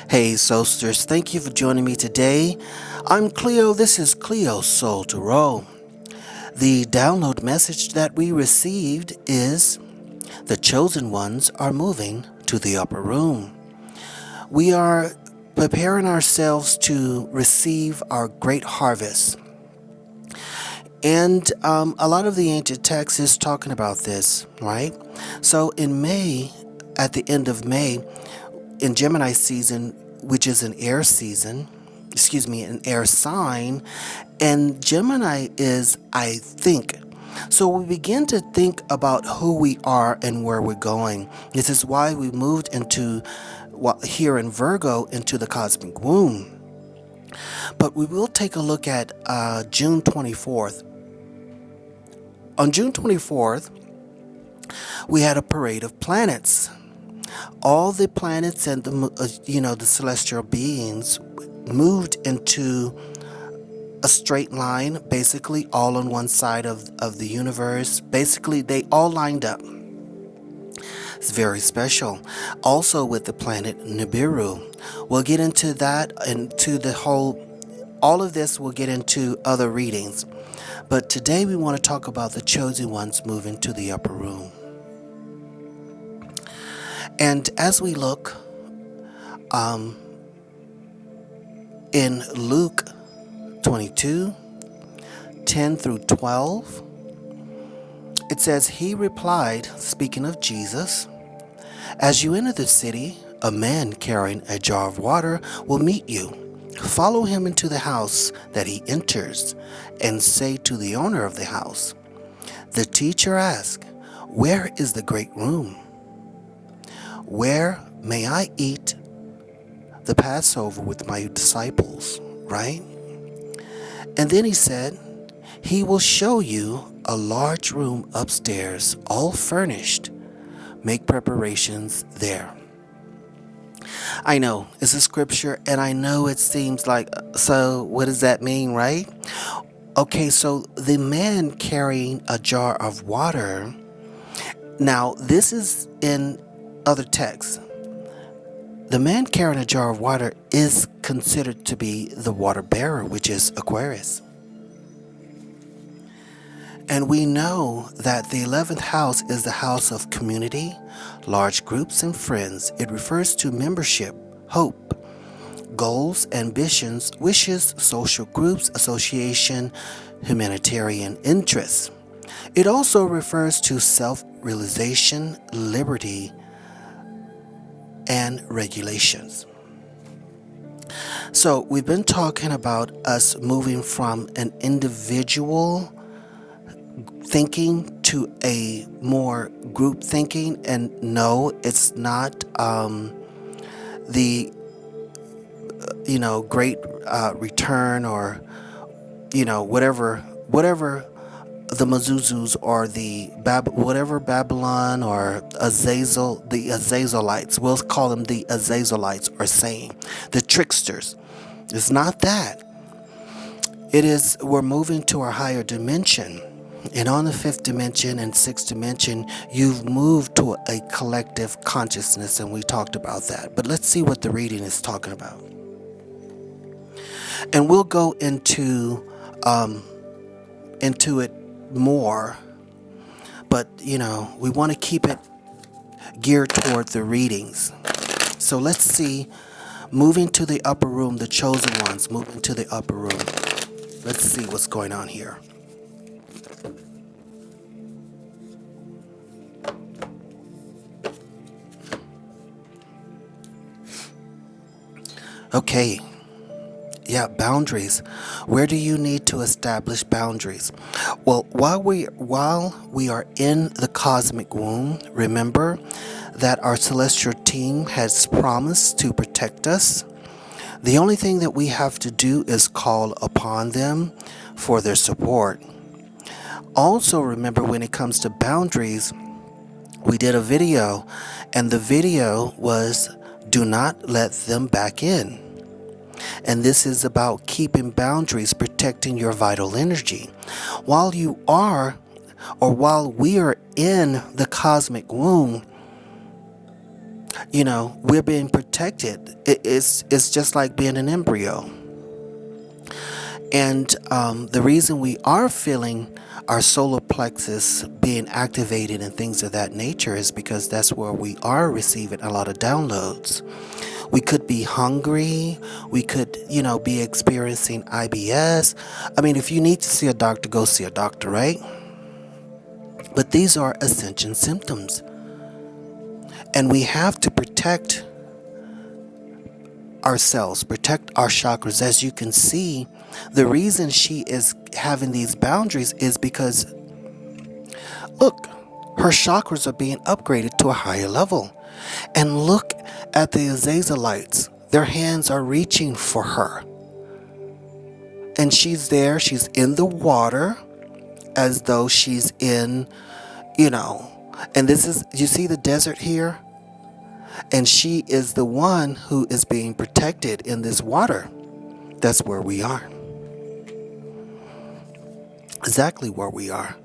Hey Soulters, thank you for joining me today. I'm Cleo, this is CleoSoulTarot. The download message that we received is the chosen ones are moving to the upper room. We are preparing ourselves to receive our great harvest. And a lot of the ancient text is talking about this, right? So in May, at the end of May, in Gemini season, which is an air season, an air sign, and Gemini is I think. So we begin to think about who we are and where we're going. This is why we moved into, here in Virgo, into the cosmic womb. But we will take a look at June 24th. On June 24th, we had a parade of planets. All the planets and the celestial beings moved into a straight line, basically all on one side of the universe. Basically, they all lined up. It's very special. Also with the planet Nibiru. We'll get into that and to all of this we'll get into other readings. But today we want to talk about the chosen ones moving to the upper room. And as we look in Luke 22, 10 through 12, it says, he replied, speaking of Jesus, as you enter the city, a man carrying a jar of water will meet you. Follow him into the house that he enters, and say to the owner of the house, the teacher asked, where is the great room? Where may I eat the Passover with my disciples, right? And then he said, he will show you a large room upstairs, all furnished. Make preparations there. I know, it's a scripture, and I know it seems like, so what does that mean, right? Okay, so the man carrying a jar of water, now this is in other texts. The man carrying a jar of water is considered to be the water bearer, which is Aquarius. And we know that the 11th house is the house of community, large groups and friends. It refers to membership, hope, goals, ambitions, wishes, social groups, association, humanitarian interests. It also refers to self-realization, liberty, and regulations. So we've been talking about us moving from an individual thinking to a more group thinking, and no, it's not the great return, or whatever the Mazuzus or the whatever Babylon or Azazel, the Azazelites, we'll call them the Azazelites, are saying, the tricksters. It's not that. It is, we're moving to our higher dimension. And on the 5th dimension and 6th dimension, you've moved to a collective consciousness, and we talked about that. But let's see what the reading is talking about. And we'll go into it more, but we want to keep it geared toward the readings. So let's see, moving to the upper room, the chosen ones moving to the upper room. Let's see what's going on here. Okay. Yeah, boundaries. Where do you need to establish boundaries? Well, while we are in the cosmic womb, remember that our celestial team has promised to protect us. The only thing that we have to do is call upon them for their support. Also, remember, when it comes to boundaries, we did a video, and the video was, do not let them back in. And this is about keeping boundaries, protecting your vital energy. While we are in the cosmic womb, we're being protected. It's just like being an embryo. And the reason we are feeling our solar plexus being activated and things of that nature is because that's where we are receiving a lot of downloads. We could be hungry. We could, be experiencing IBS. I mean, if you need to see a doctor, go see a doctor, right? But these are ascension symptoms. And we have to protect ourselves, protect our chakras. As you can see, the reason she is having these boundaries is because, look, her chakras are being upgraded to a higher level. And look at the Azazelites. Their hands are reaching for her. And she's there, she's in the water as though she's in, and this is, you see the desert here? And she is the one who is being protected in this water. That's where we are. Exactly where we are.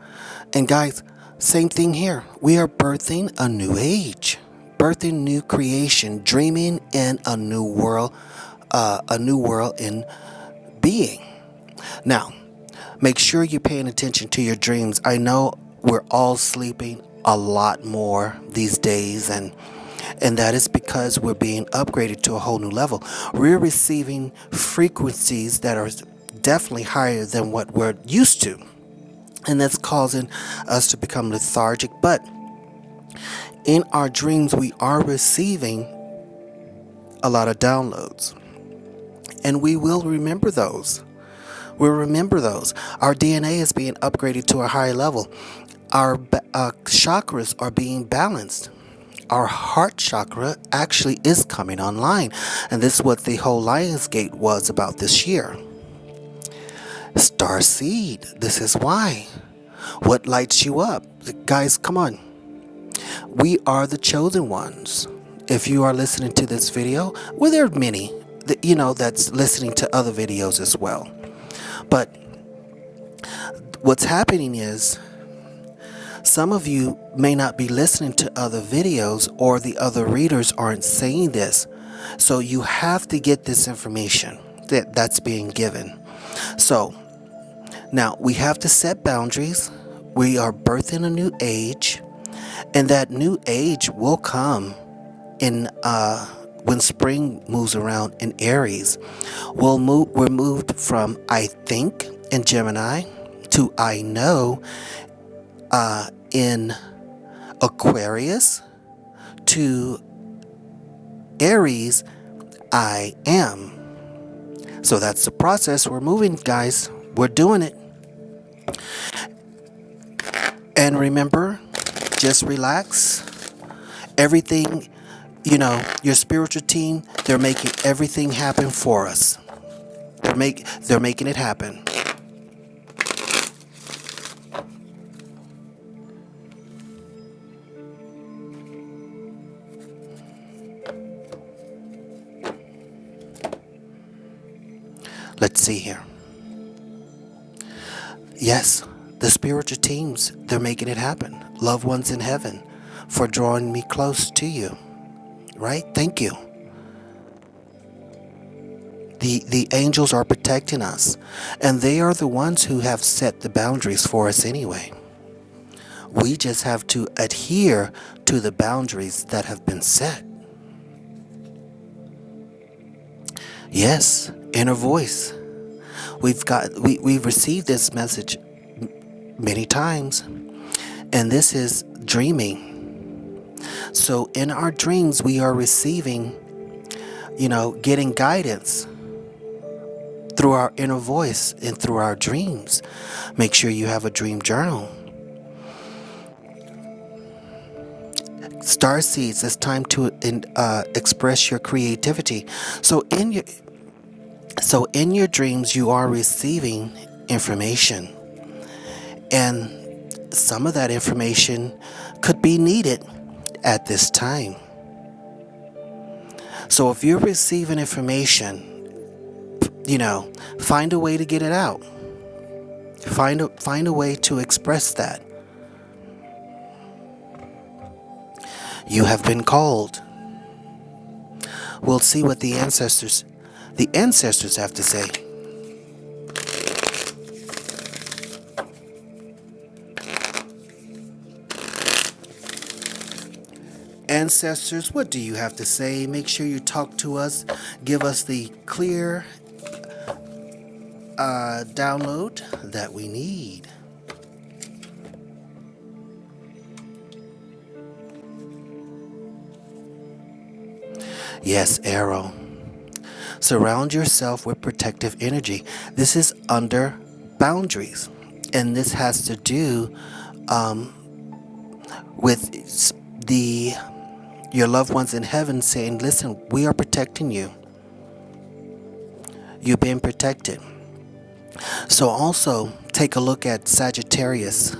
And guys, same thing here. We are birthing a new age, birthing new creation, dreaming in a new world in being. Now, make sure you're paying attention to your dreams. I know we're all sleeping a lot more these days, and that is because we're being upgraded to a whole new level. We're receiving frequencies that are definitely higher than what we're used to. And that's causing us to become lethargic. But in our dreams, we are receiving a lot of downloads. And we will remember those. We'll remember those. Our DNA is being upgraded to a higher level. Our chakras are being balanced. Our heart chakra actually is coming online. And this is what the whole Lionsgate was about this year. Star seed. This is why. What lights you up? Guys, come on. We are the chosen ones. If you are listening to this video, well, there are many that, that's listening to other videos as well. But what's happening is some of you may not be listening to other videos, or the other readers aren't saying this. So you have to get this information that's being given. So now we have to set boundaries. We are birthing a new age, and that new age will come in when spring moves around in Aries. We're moved from I think in Gemini to I know in Aquarius to Aries I am. So that's the process. We're moving, guys. We're doing it. And remember, just relax. Everything, your spiritual team, they're making everything happen for us. They're making it happen. Let's see here. Yes, the spiritual teams, they're making it happen. Loved ones in heaven for drawing me close to you. Right? Thank you. The angels are protecting us, and they are the ones who have set the boundaries for us anyway. We just have to adhere to the boundaries that have been set. Yes, inner voice. We've received this message many times, and this is dreaming. So in our dreams, we are receiving, getting guidance through our inner voice and through our dreams. Make sure you have a dream journal. Star seeds, it's time to express your creativity. So in your dreams, you are receiving information. And some of that information could be needed at this time. So if you're receiving information, find a way to get it out. Find a way to express that. You have been called. We'll see what the ancestors have to say. Ancestors, what do you have to say? Make sure you talk to us. Give us the clear download that we need. Yes, Arrow. Surround yourself with protective energy. This is under boundaries. And this has to do with your loved ones in heaven saying, listen, we are protecting you. You've been protected. So also take a look at Sagittarius,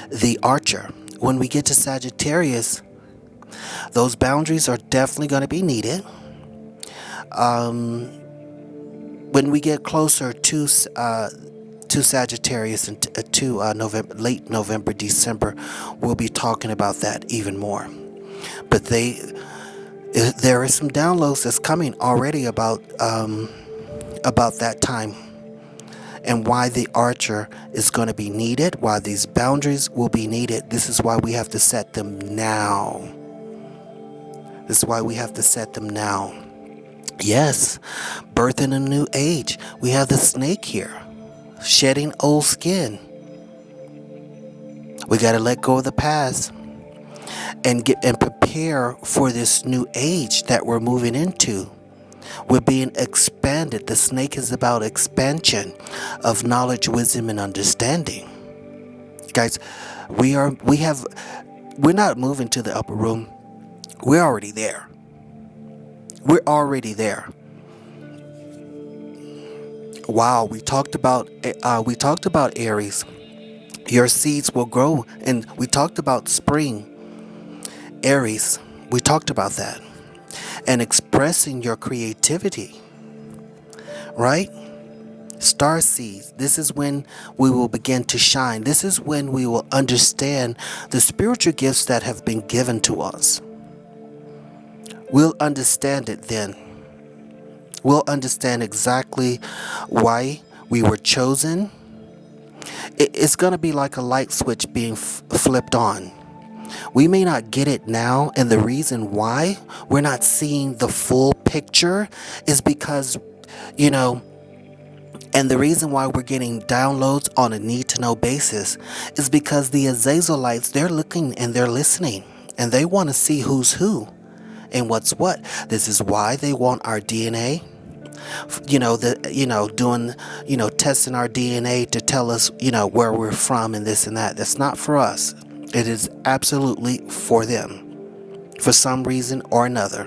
the archer. When we get to Sagittarius, those boundaries are definitely going to be needed. When we get closer to Sagittarius and to late November, December, we'll be talking about that even more. But there are some downloads that's coming already about that time, and why the archer is going to be needed, why these boundaries will be needed. This is why we have to set them now. This is why we have to set them now. Yes, birth in a new age. We have the snake here, shedding old skin. We got to let go of the past and prepare for this new age that we're moving into. We're being expanded. The snake is about expansion of knowledge, wisdom, and understanding. Guys, we're not moving to the upper room. We're already there. We're already there. Wow, we talked about Aries. Your seeds will grow, and we talked about spring. Aries, we talked about that. And expressing your creativity, right? Star seeds, this is when we will begin to shine. This is when we will understand the spiritual gifts that have been given to us. We'll understand it then. We'll understand exactly why we were chosen. It's going to be like a light switch being flipped on. We may not get it now, and the reason why we're not seeing the full picture is because, and the reason why we're getting downloads on a need-to-know basis is because the Azazelites, they're looking and they're listening, and they want to see who's who and what's what. This is why they want our DNA. Doing, testing our DNA to tell us, where we're from and this and that. That's not for us. It is absolutely for them, for some reason or another.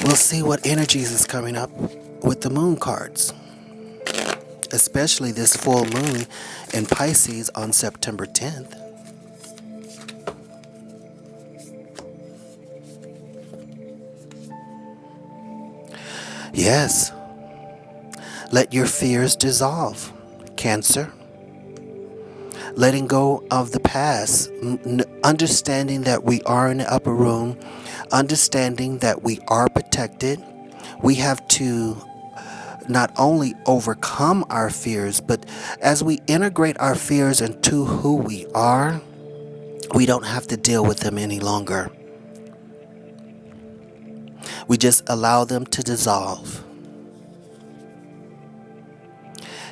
We'll see what energies is coming up with the moon cards, especially this full moon in Pisces on September 10th. Yes. Let your fears dissolve, Cancer. Letting go of the past, understanding that we are in the upper room, understanding that we are protected. We have to not only overcome our fears, but as we integrate our fears into who we are, we don't have to deal with them any longer. We just allow them to dissolve.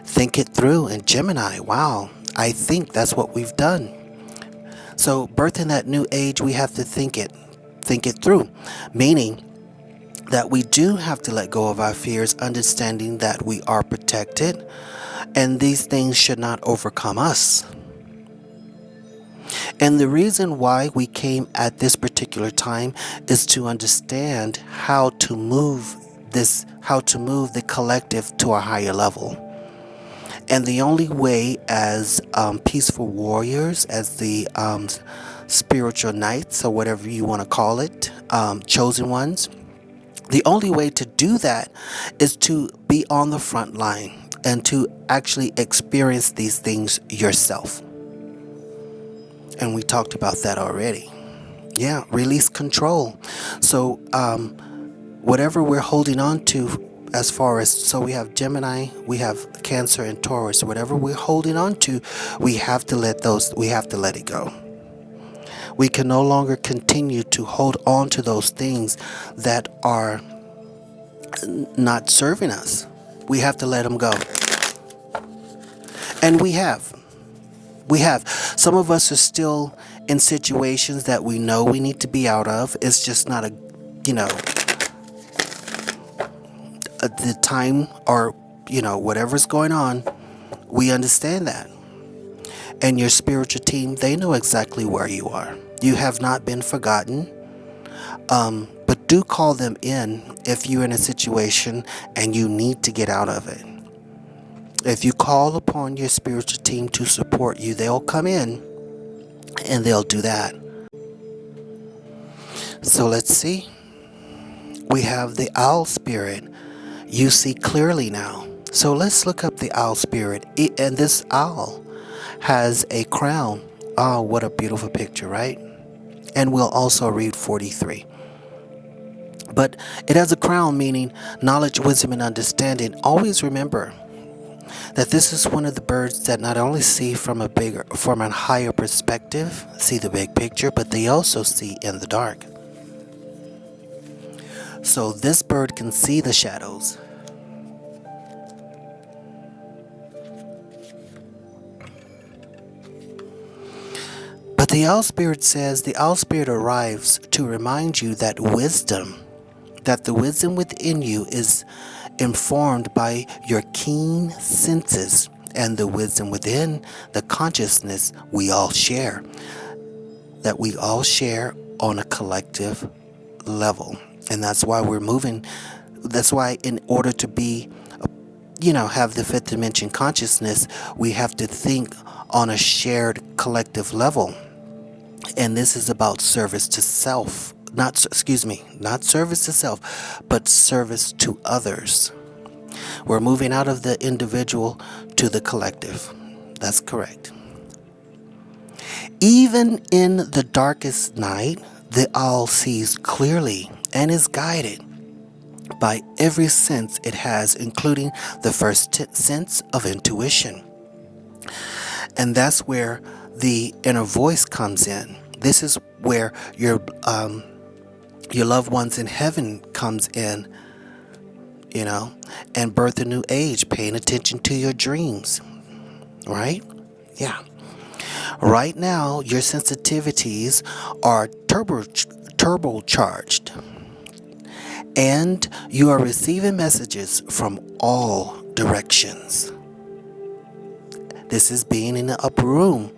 Think it through. And Gemini, wow, I think that's what we've done. So birth in that new age, we have to think it through, meaning that we do have to let go of our fears, understanding that we are protected and these things should not overcome us. And the reason why we came at this particular time is to understand how to move the collective to a higher level. And the only way as peaceful warriors, as the spiritual knights, or whatever you want to call it, chosen ones, the only way to do that is to be on the front line and to actually experience these things yourself. And we talked about that already. Yeah, release control. So whatever we're holding on to, as far as, so we have Gemini, we have Cancer and Taurus, whatever we're holding on to, we have to let it go. We can no longer continue to hold on to those things that are not serving us. We have to let them go. And we have. Some of us are still in situations that we know we need to be out of. It's just not the time, or whatever's going on. We understand that. And your spiritual team, they know exactly where you are. You have not been forgotten. But do call them in if you're in a situation and you need to get out of it. If you call upon your spiritual team to support you, they'll come in and they'll do that. So let's see. We have the owl spirit. You see clearly now. So let's look up the owl spirit. And this owl has a crown. Oh, what a beautiful picture, right? And we'll also read 43. But it has a crown, meaning knowledge, wisdom, and understanding. Always remember that this is one of the birds that not only see from a higher perspective, see the big picture, but they also see in the dark. So this bird can see the shadows. But the owl spirit says, the owl spirit arrives to remind you that the wisdom within you is informed by your keen senses and the wisdom within the consciousness we all share, that we all share on a collective level. And that's why we're moving. That's why in order to be, have the fifth dimension consciousness, we have to think on a shared collective level. And this is about service to self. Not service to self, but service to others. We're moving out of the individual to the collective. That's correct. Even in the darkest night, the owl sees clearly and is guided by every sense it has, including the first sense of intuition. And that's where the inner voice comes in. This is where your loved ones in heaven comes in, and birth a new age, paying attention to your dreams, right? Yeah. Right now, your sensitivities are turbocharged, and you are receiving messages from all directions. This is being in the upper room.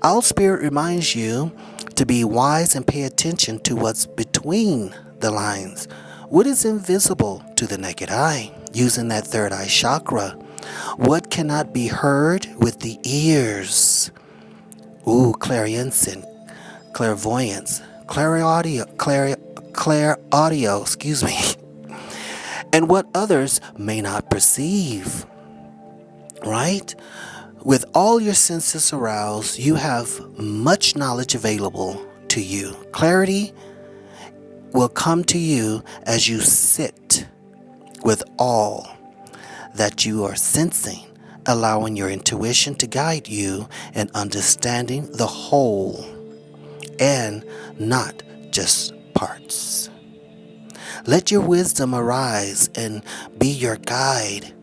Owl spirit reminds you to be wise and pay attention to what's between the lines, what is invisible to the naked eye, using that third eye chakra, what cannot be heard with the ears. Clairaudience, clairvoyance, clairaudio, and what others may not perceive, right? With all your senses aroused, you have much knowledge available to you. Clarity will come to you as you sit with all that you are sensing, allowing your intuition to guide you in understanding the whole and not just parts. Let your wisdom arise and be your guide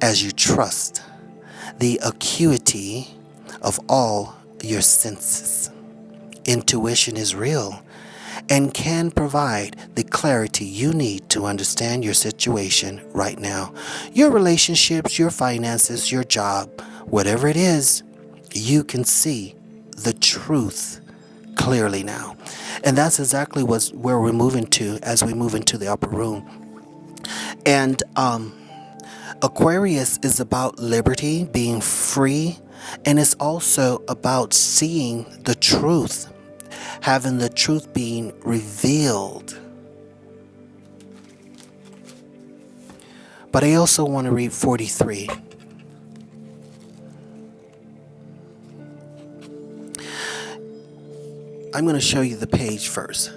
as you trust the acuity of all your senses. Intuition is real and can provide the clarity you need to understand your situation right now. Your relationships, your finances, your job, whatever it is, you can see the truth clearly now. And that's exactly where we're moving to as we move into the upper room. And Aquarius is about liberty, being free, and it's also about seeing the truth, having the truth being revealed. But I also want to read 43. I'm going to show you the page first.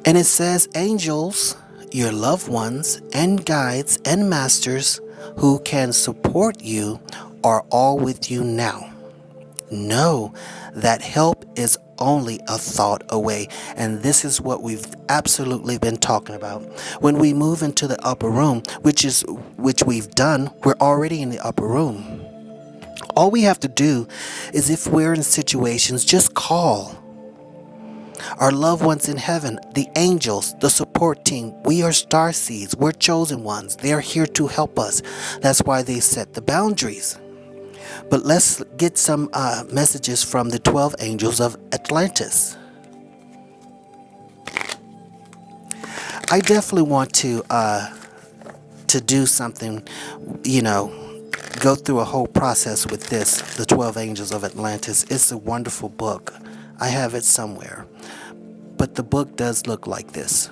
And it says, angels, your loved ones and guides and masters who can support you are all with you now. Know that help is only a thought away. And this is what we've absolutely been talking about. When we move into the upper room, which we've done, we're already in the upper room. All we have to do is, if we're in situations, just call our loved ones in heaven, the angels, the support team. We are star seeds. We're chosen ones. They're here to help us. That's why they set the boundaries. But let's get some messages from the 12 angels of Atlantis. I definitely want to do something, go through a whole process with this, the 12 angels of Atlantis. It's a wonderful book. I have it somewhere. But the book does look like this.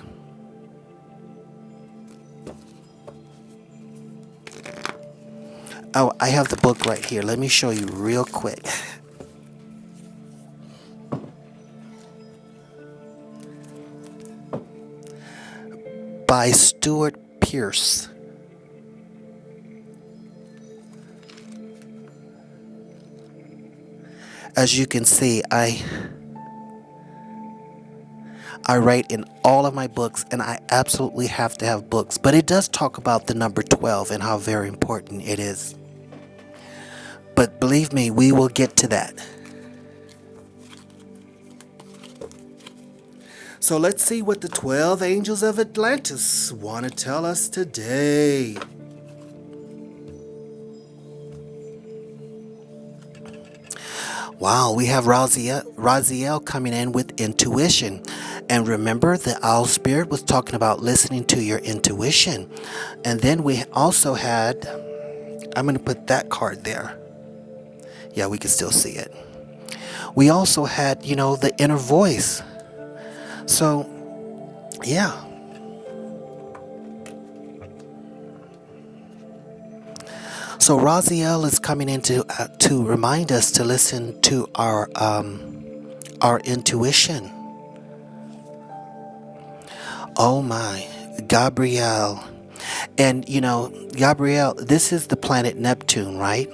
Oh, I have the book right here. Let me show you real quick. By Stuart Pearce. As you can see, I write in all of my books, and I absolutely have to have books. But it does talk about the number 12 and how very important it is. But believe me, we will get to that. So let's see what the 12 angels of Atlantis want to tell us today. Wow, we have Raziel coming in with intuition. And remember, the owl spirit was talking about listening to your intuition. And then we also had, I'm going to put that card there. Yeah, we can still see it. We also had, the inner voice. So, yeah. So Raziel is coming in to remind us to listen to our intuition. Oh my, Gabrielle. And Gabrielle, this is the planet Neptune, right?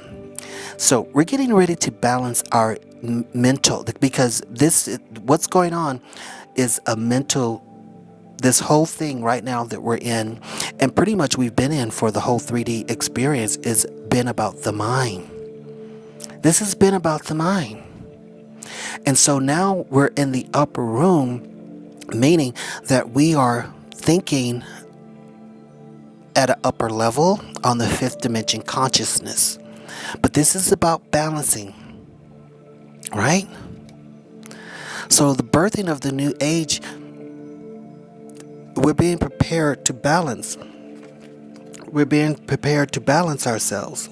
So we're getting ready to balance our mental, because what's going on is a mental, this whole thing right now that we're in, and pretty much we've been in for the whole 3D experience, is been about the mind. This has been about the mind. And so now we're in the upper room, meaning that we are thinking at an upper level on the fifth dimension consciousness. But this is about balancing, right? So the birthing of the new age, we're being prepared to balance. We're being prepared to balance ourselves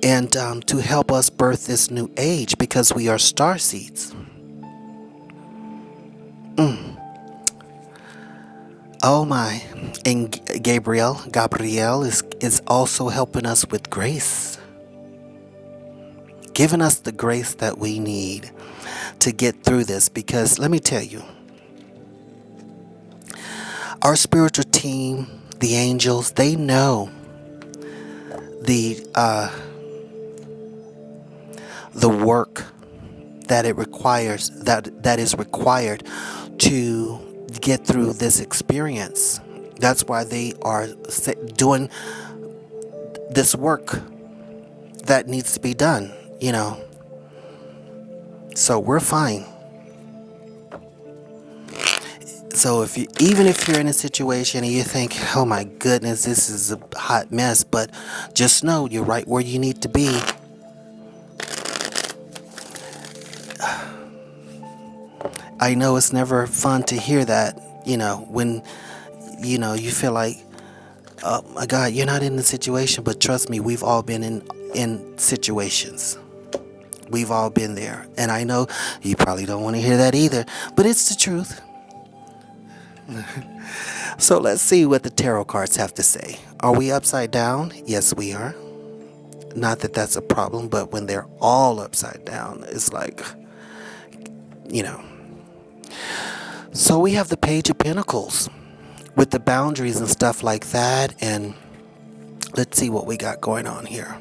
and to help us birth this new age, because we are star seeds. Oh my. And Gabrielle is also helping us with grace. Giving us the grace that we need to get through this, because let me tell you, our spiritual team, the angels, they know the work that it requires, that is required to get through this experience. That's why they are doing this work that needs to be done, So we're fine. So even if you're in a situation and you think, oh my goodness, this is a hot mess, but just know you're right where you need to be. I know it's never fun to hear that, when, you feel like, oh my God, you're not in the situation, but trust me, we've all been in situations. We've all been there. And I know you probably don't want to hear that either, but it's the truth. So let's see what the tarot cards have to say. Are we upside down? Yes, we are. Not that that's a problem, but when they're all upside down, it's like, you know. So we have the Page of Pentacles with the boundaries and stuff like that. And let's see what we got going on here.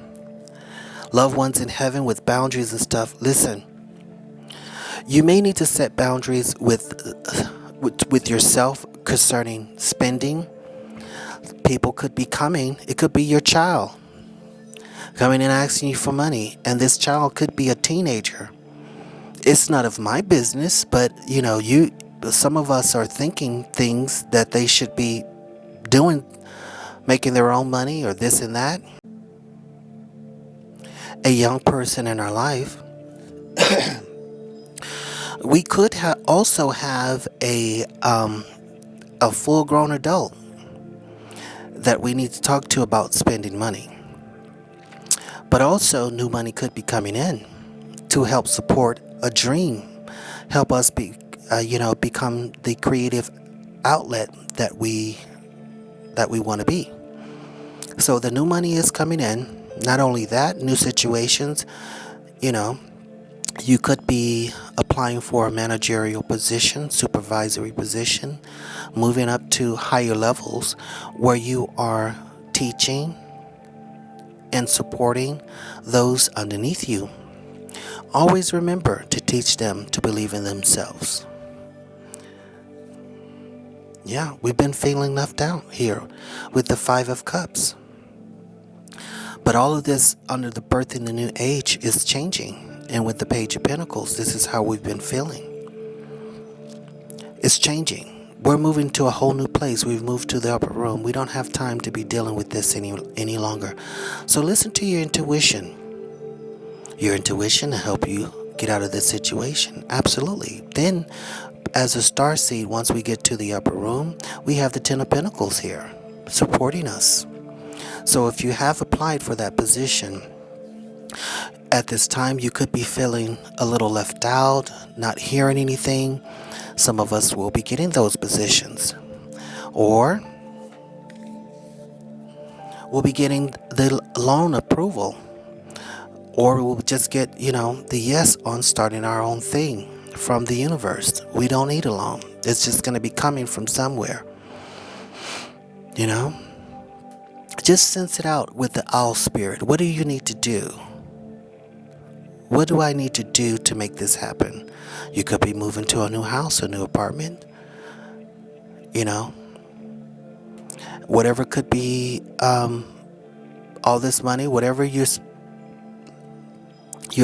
Loved ones in heaven with boundaries and stuff. Listen, you may need to set boundaries with yourself concerning spending. People could be coming. It could be your child coming and asking you for money. And this child could be a teenager. It's none of my business, but some of us are thinking things that they should be doing, making their own money or this and that. A young person in our life. We could also have a full-grown adult that we need to talk to about spending money. But also, new money could be coming in to help support a dream, help us become the creative outlet that we want to be. So the new money is coming in. Not only that, new situations. You could be applying for a managerial position, supervisory position, moving up to higher levels where you are teaching and supporting those underneath you. Always remember to teach them to believe in themselves. Yeah, we've been feeling left out here with the Five of Cups. But all of this under the birth in the new age is changing. And with the Page of Pentacles, this is how we've been feeling. It's changing. We're moving to a whole new place. We've moved to the upper room. We don't have time to be dealing with this any longer. So listen to your intuition. Your intuition to help you get out of this situation. Absolutely. Then, as a starseed, once we get to the upper room, we have the Ten of Pentacles here supporting us. So if you have applied for that position, at this time you could be feeling a little left out, not hearing anything. Some of us will be getting those positions. Or we'll be getting the loan approval. Or we'll just get, the yes on starting our own thing from the universe. We don't need a loan. It's just going to be coming from somewhere. Just sense it out with the owl spirit. What do you need to do? What do I need to do to make this happen? You could be moving to a new house, a new apartment. Whatever could be all this money, whatever you're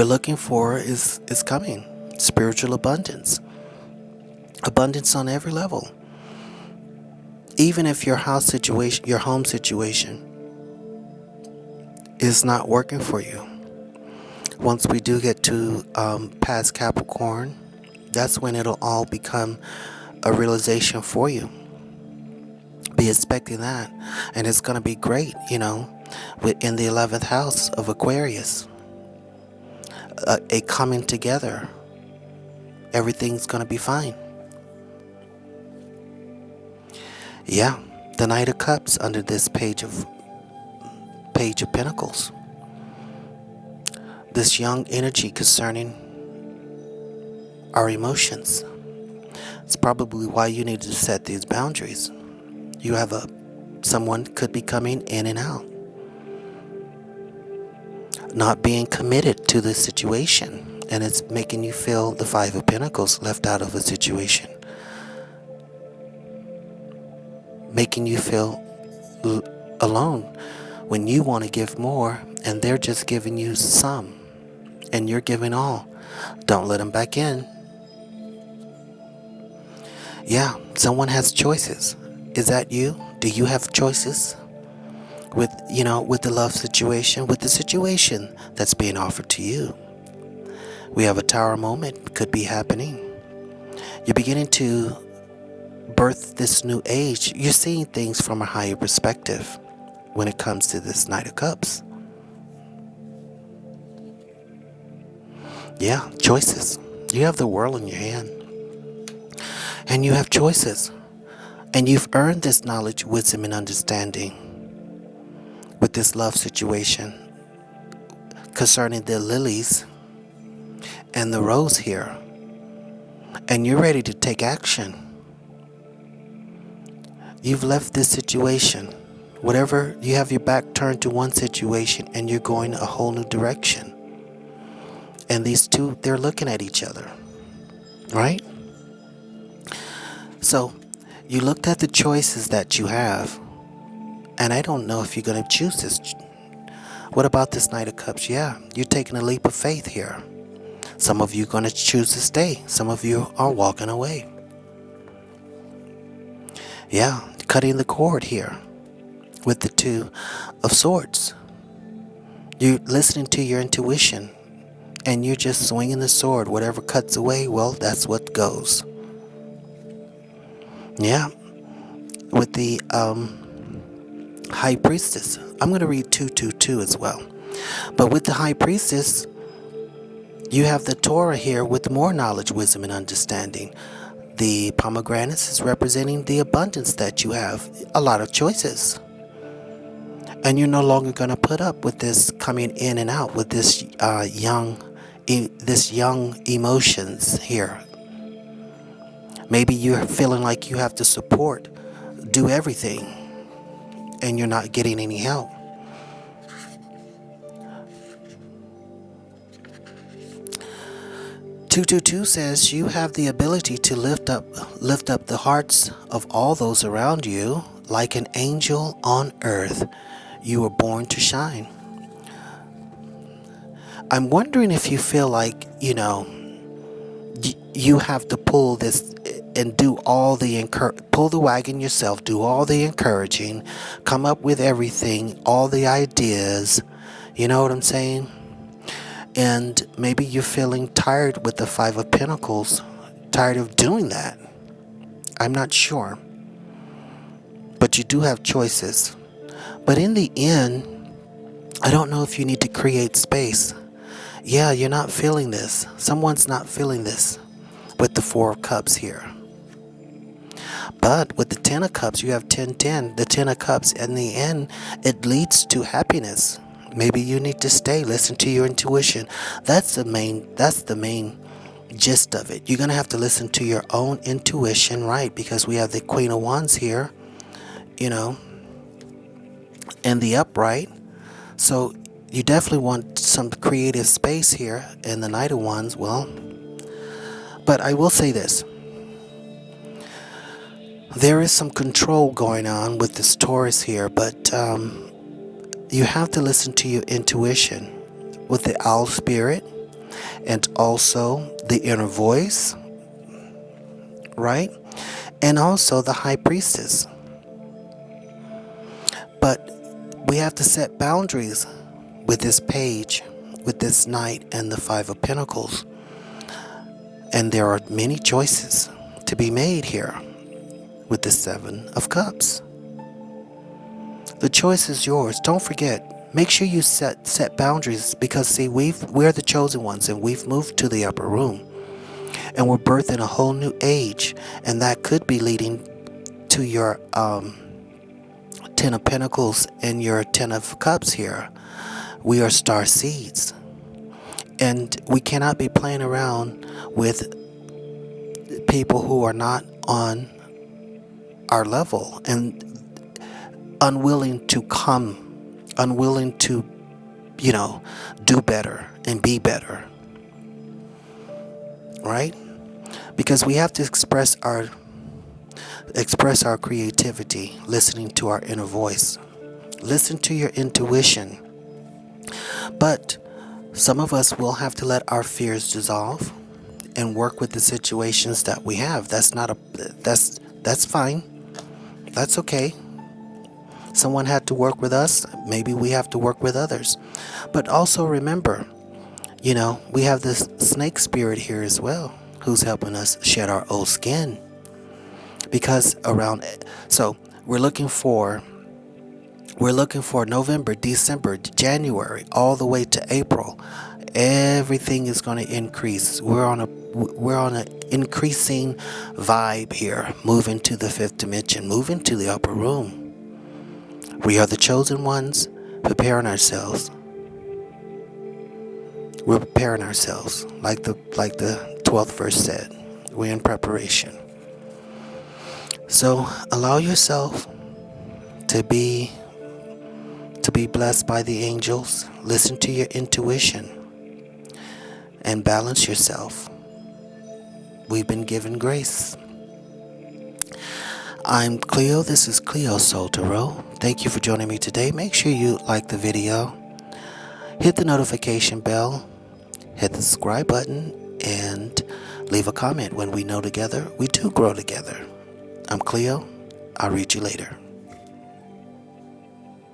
looking for is coming. Spiritual abundance. Abundance on every level. Even if your home situation is not working for you. Once we do get to past Capricorn, that's when it'll all become a realization for you. Be expecting that. And it's going to be great, in the 11th house of Aquarius. A coming together. Everything's going to be fine. Yeah, the Knight of Cups under this Page of Pentacles. This young energy concerning our emotions. It's probably why you need to set these boundaries. You have someone could be coming in and out. Not being committed to the situation. And it's making you feel the Five of Pentacles left out of a situation. Making you feel alone when you want to give more and they're just giving you some. And you're giving all. Don't let them back in. Yeah, someone has choices. Is that you? Do you have choices? With the love situation, with the situation that's being offered to you. We have a Tower moment, could be happening. You're beginning to birth this new age. You're seeing things from a higher perspective when it comes to this Knight of Cups. Yeah, choices. You have the world in your hand. And you have choices. And you've earned this knowledge, wisdom, and understanding with this love situation concerning the lilies and the rose here. And you're ready to take action. You've left this situation. Whatever, you have your back turned to one situation and you're going a whole new direction. And these two, they're looking at each other. Right? So, you looked at the choices that you have. And I don't know if you're going to choose this. What about this Knight of Cups? Yeah, you're taking a leap of faith here. Some of you are going to choose to stay. Some of you are walking away. Yeah, cutting the cord here with the Two of Swords. You're listening to your intuition and you're just swinging the sword. Whatever cuts away, well, that's what goes. Yeah, with the High Priestess. I'm going to read 222 as well. But with the High Priestess, you have the Torah here with more knowledge, wisdom, and understanding. The pomegranates is representing the abundance that you have. A lot of choices. And you're no longer going to put up with this coming in and out with this young emotions here. Maybe you're feeling like you have to support, do everything, and you're not getting any help. Two says you have the ability to lift up the hearts of all those around you like an angel on earth. You were born to shine. I'm wondering if you feel like, you have to pull this and do all the pull the wagon yourself, do all the encouraging, come up with everything, all the ideas. You know what I'm saying? And maybe you're feeling tired with the Five of Pentacles, tired of doing that. I'm not sure. But you do have choices. But in the end, I don't know if you need to create space. Yeah, you're not feeling this. Someone's not feeling this with the Four of Cups here. But with the Ten of Cups, you have 10-10. The Ten of Cups, in the end, it leads to happiness. Maybe you need to stay, listen to your intuition. That's the main gist of it. You're going to have to listen to your own intuition, right? Because we have the Queen of Wands here, and the upright. So you definitely want some creative space here. And the Knight of Wands, well, but I will say this. There is some control going on with this Taurus here, but you have to listen to your intuition with the owl spirit and also the inner voice, right? And also the High Priestess. But we have to set boundaries with this page, with this Knight and the Five of Pentacles. And there are many choices to be made here with the Seven of Cups. The choice is yours. Don't forget. Make sure you set boundaries because, see, we're the chosen ones and we've moved to the upper room. And we're birthing a whole new age. And that could be leading to your Ten of Pentacles and your Ten of Cups here. We are star seeds. And we cannot be playing around with people who are not on our level and unwilling to do better and be better, right? Because we have to express our creativity, listening to our inner voice. Listen to your intuition. But some of us will have to let our fears dissolve and work with the situations that we have. That's fine. That's okay. Someone had to work with us. Maybe we have to work with others. But also remember, we have this snake spirit here as well, who's helping us shed our old skin. Because so we're looking for We're looking for November, December, January, all the way to April. Everything is going to increase. We're on an increasing vibe here, moving to the fifth dimension, moving to the upper room. We are the chosen ones, preparing ourselves. We're preparing ourselves, like the 12th verse said. We're in preparation. So allow yourself to be blessed by the angels. Listen to your intuition and balance yourself. We've been given grace. I'm Cleo. This is CleoSoulTarot. Thank you for joining me today. Make sure you like the video, hit the notification bell, hit the subscribe button, and leave a comment. When we know together, we do grow together. I'm Cleo. I'll read you later.